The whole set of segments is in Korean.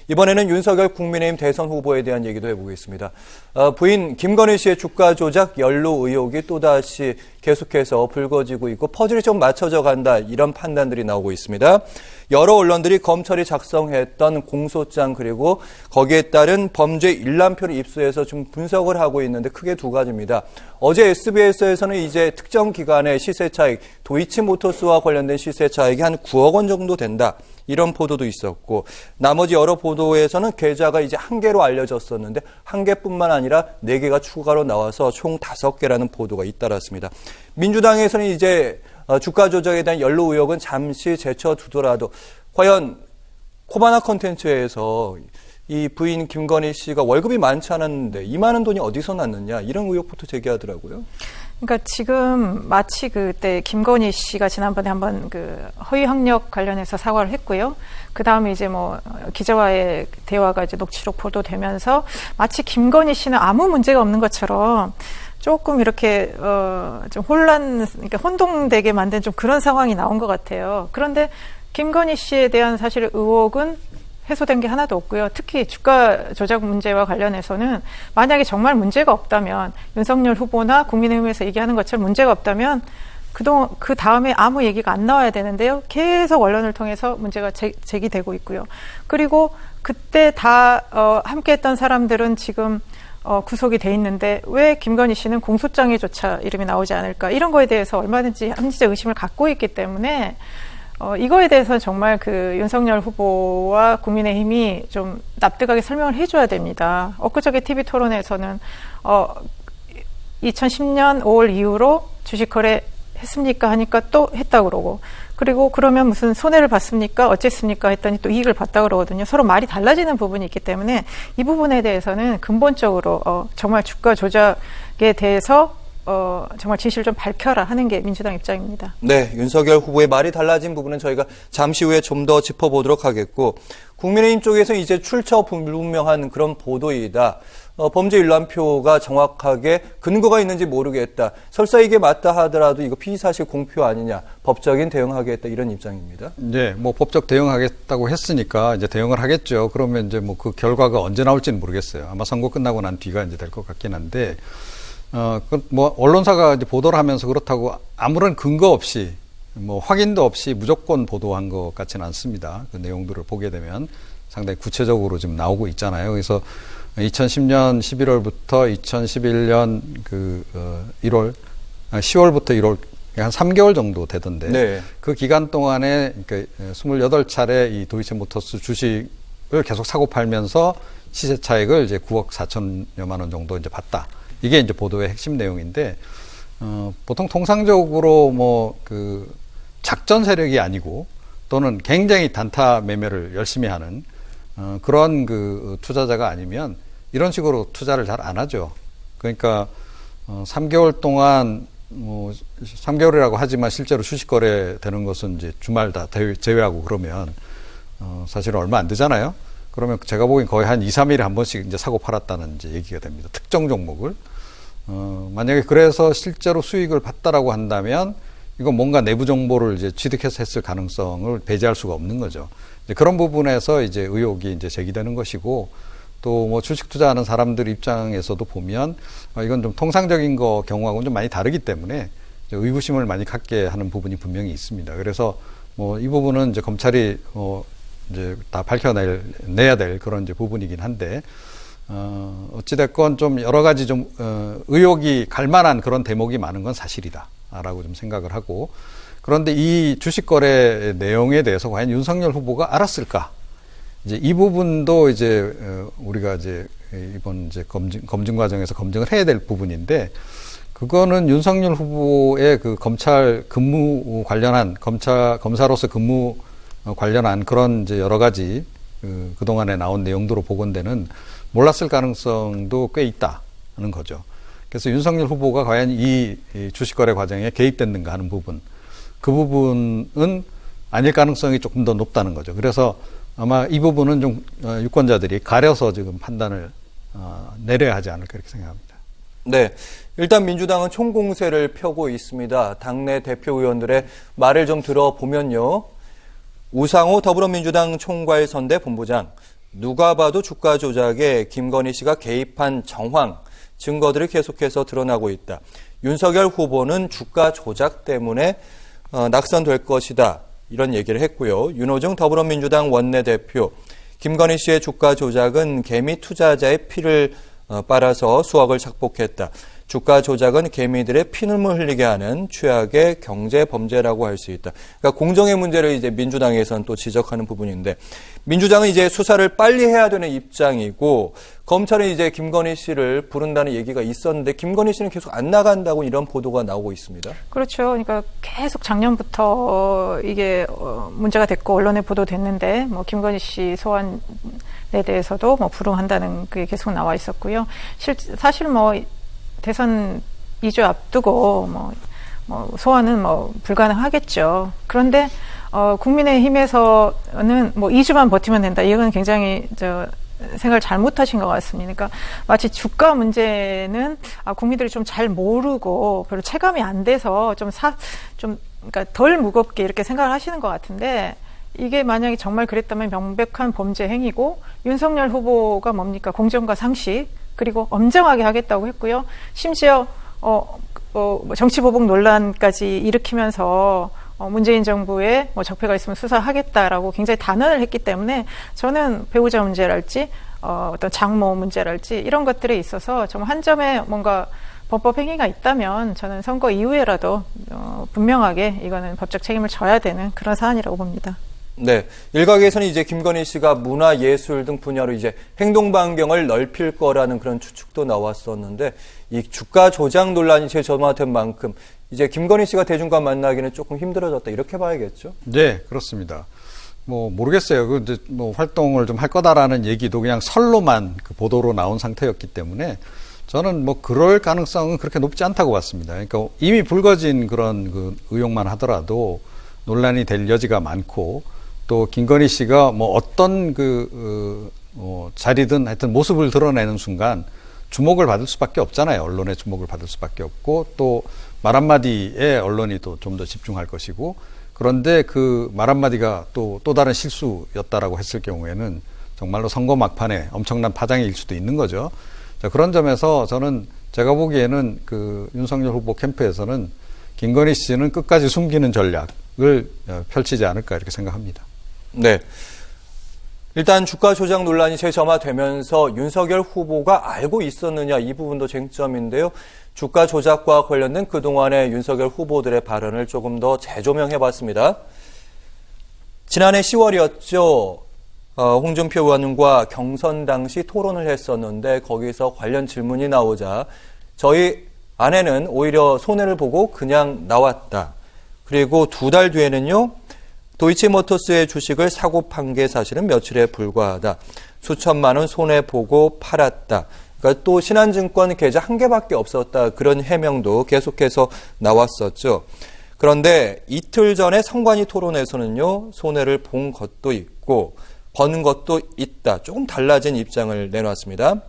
이번에는 윤석열 국민의힘 대선 후보에 대한 얘기도 해보겠습니다. 부인 김건희 씨의 주가 조작 연루 의혹이 또다시 계속해서 불거지고 있고 퍼즐이 좀 맞춰져 간다, 이런 판단들이 나오고 있습니다. 여러 언론들이 검찰이 작성했던 공소장 그리고 거기에 따른 범죄 일람표를 입수해서 좀 분석을 하고 있는데 크게 두 가지입니다. 어제 SBS에서는 이제 특정 기관의 시세 차익, 도이치모터스와 관련된 시세 차익이 한 9억 원 정도 된다, 이런 보도도 있었고, 나머지 여러 보도에서는 계좌가 이제 1개로 알려졌었는데 1개뿐만 아니라 4개가 추가로 나와서 총 5개라는 보도가 잇따랐습니다. 민주당에서는 이제 주가 조작에 대한 연루 의혹은 잠시 제쳐두더라도 과연 코바나 콘텐츠에서 이 부인 김건희 씨가 월급이 많지 않았는데 이 많은 돈이 어디서 났느냐, 이런 의혹부터 제기하더라고요. 그러니까 지금 마치 그때 김건희 씨가 지난번에 한번 그 허위 학력 관련해서 사과를 했고요. 그 다음에 이제 뭐 기자와의 대화가 이제 녹취록 보도되면서 마치 김건희 씨는 아무 문제가 없는 것처럼 조금 이렇게 좀 그러니까 혼동되게 만든 좀 그런 상황이 나온 것 같아요. 그런데 김건희 씨에 대한 사실 의혹은 해소된 게 하나도 없고요. 특히 주가 조작 문제와 관련해서는 만약에 정말 문제가 없다면, 윤석열 후보나 국민의힘에서 얘기하는 것처럼 문제가 없다면 그 다음에 아무 얘기가 안 나와야 되는데요. 계속 언론을 통해서 문제가 제기되고 있고요. 그리고 그때 다 함께했던 사람들은 지금 구속이 돼 있는데 왜 김건희 씨는 공소장에조차 이름이 나오지 않을까, 이런 거에 대해서 얼마든지 합리적 의심을 갖고 있기 때문에 이거에 대해서 정말 그 윤석열 후보와 국민의힘이 좀 납득하게 설명을 해줘야 됩니다. 엊그저께 TV 토론에서는 2010년 5월 이후로 주식 거래 했습니까 하니까 또 했다고 그러고, 그리고 그러면 무슨 손해를 봤습니까 어쨌습니까 했더니 또 이익을 봤다 그러거든요. 서로 말이 달라지는 부분이 있기 때문에 이 부분에 대해서는 근본적으로 정말 주가 조작에 대해서 정말 진실을 좀 밝혀라 하는 게 민주당 입장입니다. 네, 윤석열 후보의 말이 달라진 부분은 저희가 잠시 후에 좀 더 짚어보도록 하겠고, 국민의힘 쪽에서 이제 출처 불분명한 그런 보도이다, 범죄 일람표가 정확하게 근거가 있는지 모르겠다, 설사 이게 맞다 하더라도 이거 피의사실 공표 아니냐, 법적인 대응하겠다, 이런 입장입니다. 네, 뭐 법적 대응하겠다고 했으니까 이제 대응을 하겠죠. 그러면 이제 뭐 그 결과가 언제 나올지는 모르겠어요. 아마 선거 끝나고 난 뒤가 이제 될 것 같긴 한데, 뭐 언론사가 이제 보도를 하면서 그렇다고 아무런 근거 없이, 뭐 확인도 없이 무조건 보도한 것 같지는 않습니다. 그 내용들을 보게 되면 상당히 구체적으로 지금 나오고 있잖아요. 그래서 2010년 11월부터 2011년 10월부터 1월 한 3개월 정도 되던데, 네. 그 기간 동안에 28차례 이 도이치모터스 주식을 계속 사고 팔면서 시세 차익을 이제 9억 4천여만 원 정도 이제 봤다. 이게 이제 보도의 핵심 내용인데, 보통 통상적으로 작전 세력이 아니고 또는 굉장히 단타 매매를 열심히 하는 그런 그 투자자가 아니면 이런 식으로 투자를 잘 안 하죠. 그러니까 3개월 동안 3개월이라고 하지만 실제로 주식 거래 되는 것은 이제 주말 다 제외하고 그러면 사실은 얼마 안 되잖아요. 그러면 제가 보기엔 거의 한 2, 3일에 한 번씩 이제 사고 팔았다는 이제 얘기가 됩니다. 특정 종목을. 만약에 그래서 실제로 수익을 봤다라고 한다면 이건 뭔가 내부 정보를 이제 취득해서 했을 가능성을 배제할 수가 없는 거죠. 이제 그런 부분에서 이제 의혹이 이제 제기되는 것이고, 또 뭐 주식 투자하는 사람들 입장에서도 보면 이건 좀 통상적인 경우하고는 좀 많이 다르기 때문에 의구심을 많이 갖게 하는 부분이 분명히 있습니다. 그래서 뭐 이 부분은 이제 검찰이 이제 다 밝혀내야 될 그런 이제 부분이긴 한데, 어찌됐건 좀 여러 가지 좀, 의혹이 갈 만한 그런 대목이 많은 건 사실이다, 라고 좀 생각을 하고, 그런데 이 주식 거래 내용에 대해서 과연 윤석열 후보가 알았을까? 이제 이 부분도 이제, 우리가 이제 이번 이제 검증 과정에서 검증을 해야 될 부분인데, 그거는 윤석열 후보의 그 검찰 근무 관련한, 검사로서 근무 관련한 그런 이제 여러 가지 그동안에 나온 내용들로 보건대는 몰랐을 가능성도 꽤 있다는 거죠. 그래서 윤석열 후보가 과연 이 주식거래 과정에 개입됐는가 하는 부분, 그 부분은 아닐 가능성이 조금 더 높다는 거죠. 그래서 아마 이 부분은 좀 유권자들이 가려서 지금 판단을 내려야 하지 않을까 이렇게 생각합니다. 네. 일단 민주당은 총공세를 펴고 있습니다. 당내 대표 의원들의 말을 좀 들어보면요. 우상호 더불어민주당 총괄선대 본부장, 누가 봐도 주가 조작에 김건희 씨가 개입한 정황, 증거들이 계속해서 드러나고 있다. 윤석열 후보는 주가 조작 때문에 낙선될 것이다. 이런 얘기를 했고요. 윤호중 더불어민주당 원내대표, 김건희 씨의 주가 조작은 개미 투자자의 피를 빨아서 수억을 착복했다. 주가 조작은 개미들의 피눈물 흘리게 하는 최악의 경제 범죄라고 할 수 있다. 그러니까 공정의 문제를 이제 민주당에서는 또 지적하는 부분인데, 민주당은 이제 수사를 빨리 해야 되는 입장이고, 검찰은 이제 김건희 씨를 부른다는 얘기가 있었는데, 김건희 씨는 계속 안 나간다고 이런 보도가 나오고 있습니다. 그렇죠. 그러니까 계속 작년부터 이게 문제가 됐고 언론에 보도됐는데, 뭐 김건희 씨 소환에 대해서도 뭐 불응한다는 게 계속 나와 있었고요. 사실 뭐 대선 2주 앞두고 뭐 소환은 뭐 불가능하겠죠. 그런데 국민의힘에서는 뭐 2주만 버티면 된다. 이건 굉장히 생각을 잘못하신 것 같습니다. 그러니까 마치 주가 문제는 국민들이 좀 잘 모르고 별로 체감이 안 돼서 그러니까 덜 무겁게 이렇게 생각을 하시는 것 같은데, 이게 만약에 정말 그랬다면 명백한 범죄 행위고, 윤석열 후보가 뭡니까? 공정과 상식, 그리고 엄정하게 하겠다고 했고요. 심지어 정치보복 논란까지 일으키면서 문재인 정부에 뭐 적폐가 있으면 수사하겠다라고 굉장히 단언을 했기 때문에, 저는 배우자 문제랄지 어떤 장모 문제랄지 이런 것들에 있어서 좀 한 점에 뭔가 범법 행위가 있다면 저는 선거 이후에라도 분명하게 이거는 법적 책임을 져야 되는 그런 사안이라고 봅니다. 네. 일각에서는 이제 김건희 씨가 문화, 예술 등 분야로 이제 행동 반경을 넓힐 거라는 그런 추측도 나왔었는데, 이 주가 조작 논란이 재점화된 만큼 이제 김건희 씨가 대중과 만나기는 조금 힘들어졌다. 이렇게 봐야겠죠? 네, 그렇습니다. 뭐, 모르겠어요. 이제 뭐 활동을 좀 할 거다라는 얘기도 그냥 설로만 그 보도로 나온 상태였기 때문에 저는 뭐 그럴 가능성은 그렇게 높지 않다고 봤습니다. 그러니까 이미 불거진 그런 그 의혹만 하더라도 논란이 될 여지가 많고, 또 김건희 씨가 뭐 어떤 자리든 하여튼 모습을 드러내는 순간 주목을 받을 수밖에 없잖아요. 언론의 주목을 받을 수밖에 없고, 또 말 한마디에 언론이 또 좀 더 집중할 것이고, 그런데 그 말 한마디가 또 다른 실수였다라고 했을 경우에는 정말로 선거 막판에 엄청난 파장이 일 수도 있는 거죠. 자, 그런 점에서 저는 제가 보기에는 그 윤석열 후보 캠프에서는 김건희 씨는 끝까지 숨기는 전략을 펼치지 않을까 이렇게 생각합니다. 네. 일단 주가 조작 논란이 재점화되면서 윤석열 후보가 알고 있었느냐, 이 부분도 쟁점인데요. 주가 조작과 관련된 그동안의 윤석열 후보들의 발언을 조금 더 재조명해봤습니다. 지난해 10월이었죠. 홍준표 의원과 경선 당시 토론을 했었는데, 거기서 관련 질문이 나오자 저희 아내는 오히려 손해를 보고 그냥 나왔다. 그리고 2달 뒤에는요, 도이치모터스의 주식을 사고 판 게 사실은 며칠에 불과하다. 수천만 원 손해보고 팔았다. 그러니까 또 신한증권 계좌 1개밖에 없었다. 그런 해명도 계속해서 나왔었죠. 그런데 이틀 전에 성관이 토론에서는요, 손해를 본 것도 있고 버는 것도 있다. 조금 달라진 입장을 내놨습니다.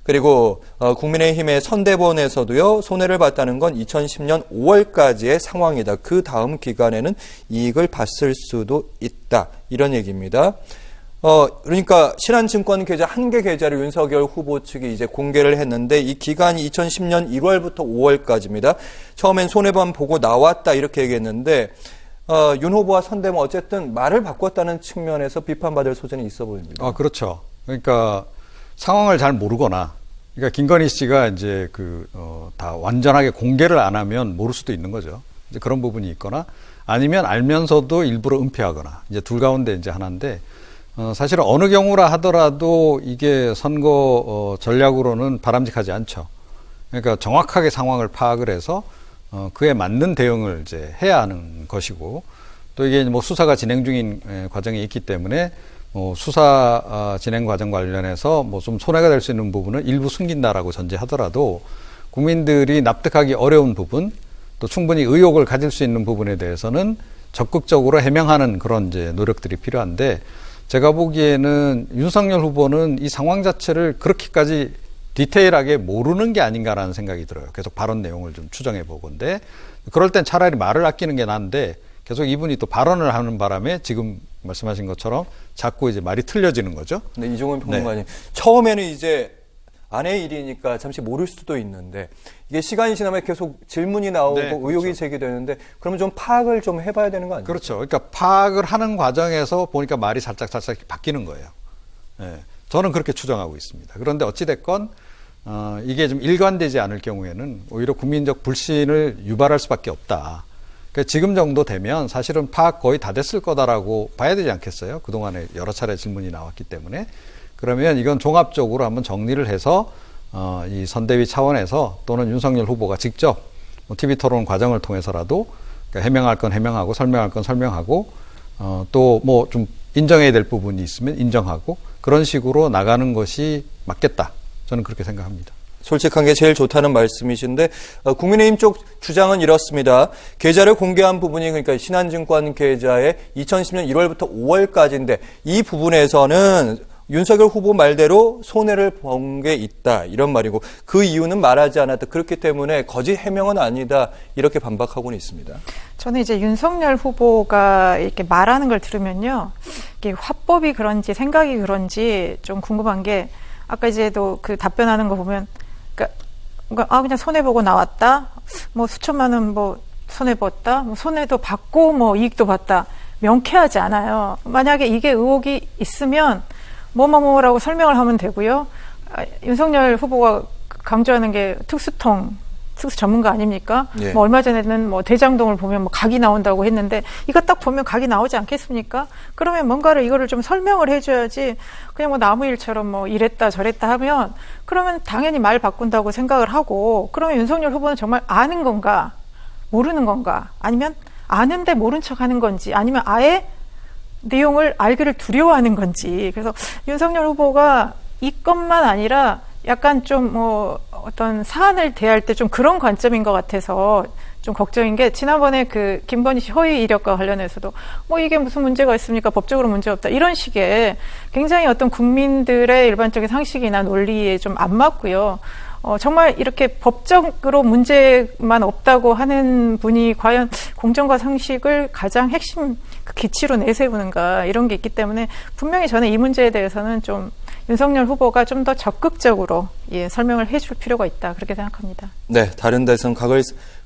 그리고 국민의힘의 선대본에서도요, 손해를 봤다는 건 2010년 5월까지의 상황이다. 그 다음 기간에는 이익을 봤을 수도 있다. 이런 얘기입니다. 그러니까 신한증권 계좌 1개 계좌를 윤석열 후보 측이 이제 공개를 했는데, 이 기간이 2010년 1월부터 5월까지입니다. 처음엔 손해만 보고 나왔다 이렇게 얘기했는데, 윤 후보와 선대본 어쨌든 말을 바꿨다는 측면에서 비판받을 소지는 있어 보입니다. 그렇죠. 그러니까 상황을 잘 모르거나, 그러니까 김건희 씨가 이제 다 완전하게 공개를 안 하면 모를 수도 있는 거죠. 이제 그런 부분이 있거나, 아니면 알면서도 일부러 은폐하거나, 이제 둘 가운데 이제 하나인데, 사실은 어느 경우라 하더라도 이게 선거 전략으로는 바람직하지 않죠. 그러니까 정확하게 상황을 파악을 해서 그에 맞는 대응을 이제 해야 하는 것이고, 또 이게 뭐 수사가 진행 중인 과정이 있기 때문에 수사 진행 과정 관련해서 뭐 좀 손해가 될 수 있는 부분은 일부 숨긴다라고 전제하더라도, 국민들이 납득하기 어려운 부분, 또 충분히 의혹을 가질 수 있는 부분에 대해서는 적극적으로 해명하는 그런 이제 노력들이 필요한데, 제가 보기에는 윤석열 후보는 이 상황 자체를 그렇게까지 디테일하게 모르는 게 아닌가라는 생각이 들어요. 계속 발언 내용을 좀 추정해 보건데, 그럴 땐 차라리 말을 아끼는 게 나은데 계속 이분이 또 발언을 하는 바람에 지금 말씀하신 것처럼 자꾸 이제 말이 틀려지는 거죠. 네, 이종훈 평론가님. 처음에는 이제 아내의 일이니까 잠시 모를 수도 있는데 이게 시간이 지나면 계속 질문이 나오고 의혹이 그렇죠. 제기되는데 그러면 좀 파악을 좀 해봐야 되는 거 아니에요? 그렇죠. 그러니까 파악을 하는 과정에서 보니까 말이 살짝 바뀌는 거예요. 저는 그렇게 추정하고 있습니다. 그런데 어찌됐건 이게 좀 일관되지 않을 경우에는 오히려 국민적 불신을 유발할 수밖에 없다. 그러니까 지금 정도 되면 사실은 파악 거의 다 됐을 거다라고 봐야 되지 않겠어요? 그동안에 여러 차례 질문이 나왔기 때문에. 그러면 이건 종합적으로 한번 정리를 해서 이 선대위 차원에서 또는 윤석열 후보가 직접 TV 토론 과정을 통해서라도 그러니까 해명할 건 해명하고 설명할 건 설명하고 또 뭐 좀 인정해야 될 부분이 있으면 인정하고 그런 식으로 나가는 것이 맞겠다. 저는 그렇게 생각합니다. 솔직한 게 제일 좋다는 말씀이신데 국민의힘 쪽 주장은 이렇습니다. 계좌를 공개한 부분이 그러니까 신한증권 계좌의 2010년 1월부터 5월까지인데 이 부분에서는 윤석열 후보 말대로 손해를 본 게 있다 이런 말이고 그 이유는 말하지 않았다. 그렇기 때문에 거짓 해명은 아니다 이렇게 반박하고는 있습니다. 저는 이제 윤석열 후보가 이렇게 말하는 걸 들으면요, 이게 화법이 그런지 생각이 그런지 좀 궁금한 게 아까 이제도 그 답변하는 거 보면 그러니까 그냥 손해 보고 나왔다. 뭐 수천만 원 뭐 손해 봤다. 뭐 손해도 받고 뭐 이익도 봤다. 명쾌하지 않아요. 만약에 이게 의혹이 있으면 뭐라고 설명을 하면 되고요. 윤석열 후보가 강조하는 게 특수 전문가 아닙니까? 예. 뭐 얼마 전에는 뭐 대장동을 보면 뭐 각이 나온다고 했는데 이거 딱 보면 각이 나오지 않겠습니까? 그러면 뭔가를 이거를 좀 설명을 해줘야지 그냥 뭐 나무일처럼 뭐 이랬다 저랬다 하면 그러면 당연히 말 바꾼다고 생각을 하고 그러면 윤석열 후보는 정말 아는 건가 모르는 건가 아니면 아는데 모른 척 하는 건지 아니면 아예 내용을 알기를 두려워하는 건지. 그래서 윤석열 후보가 이것만 아니라 약간 좀 뭐 어떤 사안을 대할 때 좀 그런 관점인 것 같아서 좀 걱정인 게 지난번에 그 김건희 씨 허위 이력과 관련해서도 뭐 이게 무슨 문제가 있습니까? 법적으로 문제 없다. 이런 식의 굉장히 어떤 국민들의 일반적인 상식이나 논리에 좀 안 맞고요. 정말 이렇게 법적으로 문제만 없다고 하는 분이 과연 공정과 상식을 가장 핵심 그 기치로 내세우는가 이런 게 있기 때문에 분명히 저는 이 문제에 대해서는 좀 윤석열 후보가 좀 더 적극적으로 설명을 해줄 필요가 있다 그렇게 생각합니다. 네, 다른 데서는 각을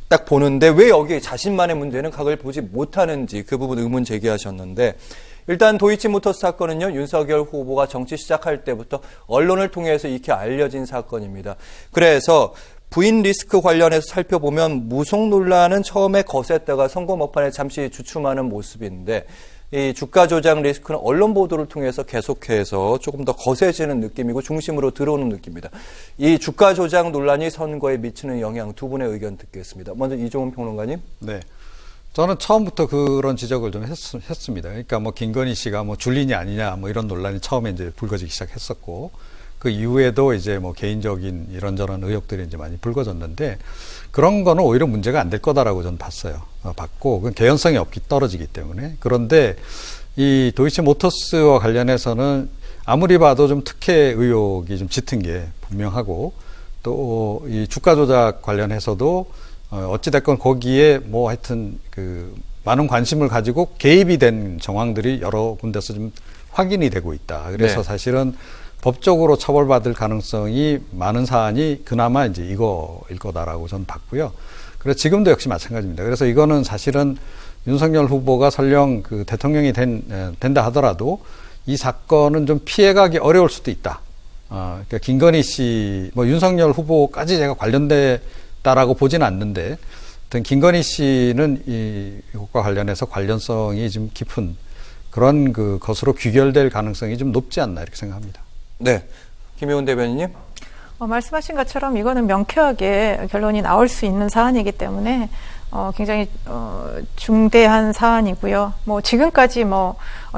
딱 보는데 왜 여기 자신만의 문제는 각을 보지 못하는지 그 부분 의문 제기하셨는데 일단 도이치모터스 사건은요, 윤석열 후보가 정치 시작할 때부터 언론을 통해서 익히 알려진 사건입니다. 그래서 부인 리스크 관련해서 살펴보면 무속 논란은 처음에 거셌다가 선거 막판에 잠시 주춤하는 모습인데 이 주가 조작 리스크는 언론 보도를 통해서 계속해서 조금 더 거세지는 느낌이고 중심으로 들어오는 느낌입니다. 이 주가 조작 논란이 선거에 미치는 영향 두 분의 의견 듣겠습니다. 먼저 이종훈 평론가님. 네. 저는 처음부터 그런 지적을 좀 했습니다. 그러니까 뭐 김건희 씨가 뭐 줄리니 아니냐 뭐 이런 논란이 처음에 이제 불거지기 시작했었고 그 이후에도 이제 뭐 개인적인 이런저런 의혹들이 이제 많이 불거졌는데 그런 거는 오히려 문제가 안 될 거다라고 저는 봤고 그 개연성이 떨어지기 때문에 그런데 이 도이치모터스와 관련해서는 아무리 봐도 좀 특혜 의혹이 좀 짙은 게 분명하고 또 이 주가 조작 관련해서도 어찌됐건 거기에 뭐 하여튼 그 많은 관심을 가지고 개입이 된 정황들이 여러 군데서 좀 확인이 되고 있다. 그래서 네. 사실은 법적으로 처벌받을 가능성이 많은 사안이 그나마 이제 이거일 거다라고 저는 봤고요. 그래서 지금도 역시 마찬가지입니다. 그래서 이거는 사실은 윤석열 후보가 설령 그 대통령이 된다 하더라도 이 사건은 좀 피해가기 어려울 수도 있다. 그러니까 김건희 씨, 뭐 윤석열 후보까지 제가 관련됐다라고 보지는 않는데, 하여튼 김건희 씨는 이것과 관련해서 관련성이 좀 깊은 그런 그 것으로 귀결될 가능성이 좀 높지 않나 이렇게 생각합니다. 네, 김효은 대변인님. 말씀하신 것처럼 이거는 명쾌하게 결론이 나올 수 있는 사안이기 때문에 굉장히 중대한 사안이고요. 뭐 지금까지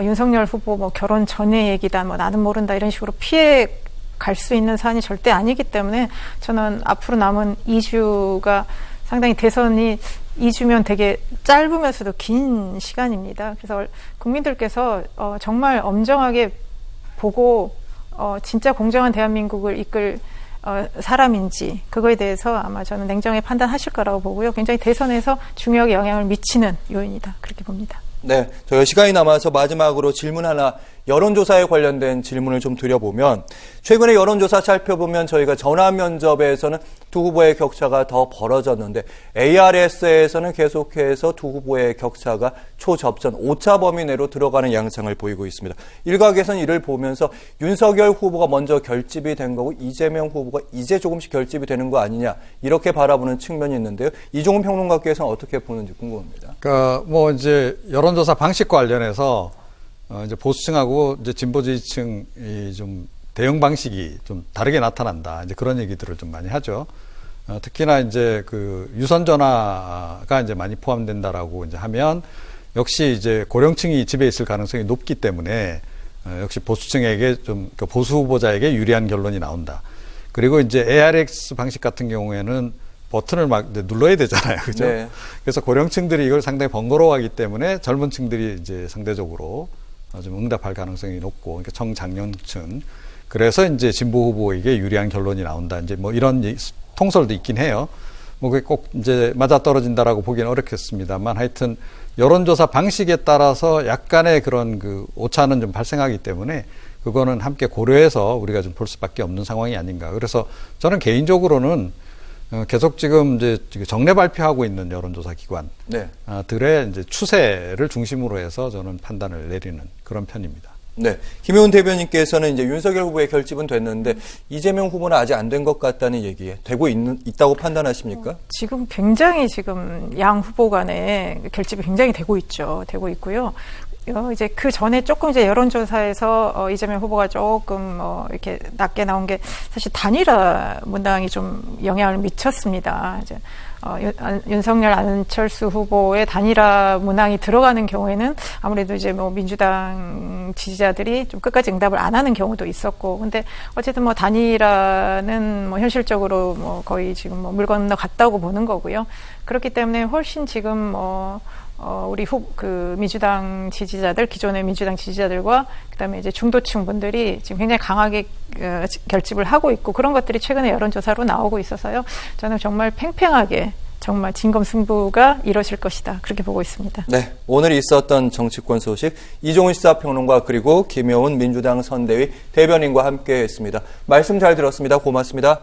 윤석열 후보 결혼 전의 얘기다, 나는 모른다 이런 식으로 피해 갈 수 있는 사안이 절대 아니기 때문에 저는 앞으로 남은 2주가 상당히 대선이 2주면 되게 짧으면서도 긴 시간입니다. 그래서 국민들께서 정말 엄정하게 보고 진짜 공정한 대한민국을 이끌 사람인지 그거에 대해서 아마 저는 냉정히 판단하실 거라고 보고요. 굉장히 대선에서 중요하게 영향을 미치는 요인이다. 그렇게 봅니다. 네, 저희 시간이 남아서 마지막으로 질문 하나, 여론조사에 관련된 질문을 좀 드려보면, 최근에 여론조사 살펴보면 저희가 전화 면접에서는 두 후보의 격차가 더 벌어졌는데, ARS에서는 계속해서 두 후보의 격차가 초접전, 오차 범위 내로 들어가는 양상을 보이고 있습니다. 일각에서는 이를 보면서 윤석열 후보가 먼저 결집이 된 거고, 이재명 후보가 이제 조금씩 결집이 되는 거 아니냐, 이렇게 바라보는 측면이 있는데요. 이종훈 평론가께서는 어떻게 보는지 궁금합니다. 그러니까 뭐 이제 여론조사 방식 관련해서 이제 보수층하고 이제 진보 지지층이 좀 대응 방식이 좀 다르게 나타난다. 이제 그런 얘기들을 좀 많이 하죠. 특히나 이제 그 유선 전화가 이제 많이 포함된다라고 이제 하면 역시 이제 고령층이 집에 있을 가능성이 높기 때문에 역시 보수층에게 좀 보수 후보자에게 유리한 결론이 나온다. 그리고 이제 ARX 방식 같은 경우에는 버튼을 막 눌러야 되잖아요. 그죠? 네. 그래서 고령층들이 이걸 상당히 번거로워하기 때문에 젊은 층들이 이제 상대적으로 좀 응답할 가능성이 높고, 그러니까 청장년층. 그래서 이제 진보 후보에게 유리한 결론이 나온다. 이제 뭐 이런 통설도 있긴 해요. 뭐 그게 꼭 이제 맞아떨어진다라고 보기는 어렵겠습니다만 하여튼 여론조사 방식에 따라서 약간의 그런 그 오차는 좀 발생하기 때문에 그거는 함께 고려해서 우리가 좀 볼 수밖에 없는 상황이 아닌가. 그래서 저는 개인적으로는 계속 지금 이제 정례 발표하고 있는 여론조사 기관들의 이제 추세를 중심으로 해서 저는 판단을 내리는 그런 편입니다. 네. 김효은 대변인께서는 이제 윤석열 후보의 결집은 됐는데 이재명 후보는 아직 안 된 것 같다는 얘기에 있다고 판단하십니까? 지금 굉장히 양 후보 간의 결집이 굉장히 되고 있고요. 이제 그 전에 조금 이제 여론조사에서 이재명 후보가 조금 이렇게 낮게 나온 게 사실 단일화 문당이 좀 영향을 미쳤습니다. 이제 윤석열 안철수 후보의 단일화 문항이 들어가는 경우에는 아무래도 이제 뭐 민주당 지지자들이 좀 끝까지 응답을 안 하는 경우도 있었고, 근데 어쨌든 뭐 단일화는 뭐 현실적으로 뭐 거의 지금 뭐 물 건너 갔다고 보는 거고요. 그렇기 때문에 훨씬 지금 우리 민주당 지지자들, 기존의 민주당 지지자들과 그다음에 이제 중도층 분들이 지금 굉장히 강하게 결집을 하고 있고, 그런 것들이 최근에 여론조사로 나오고 있어서요. 저는 정말 팽팽하게 정말 진검승부가 이루어질 것이다. 그렇게 보고 있습니다. 네, 오늘 있었던 정치권 소식 이종훈 시사평론가 그리고 김효은 민주당 선대위 대변인과 함께했습니다. 말씀 잘 들었습니다. 고맙습니다.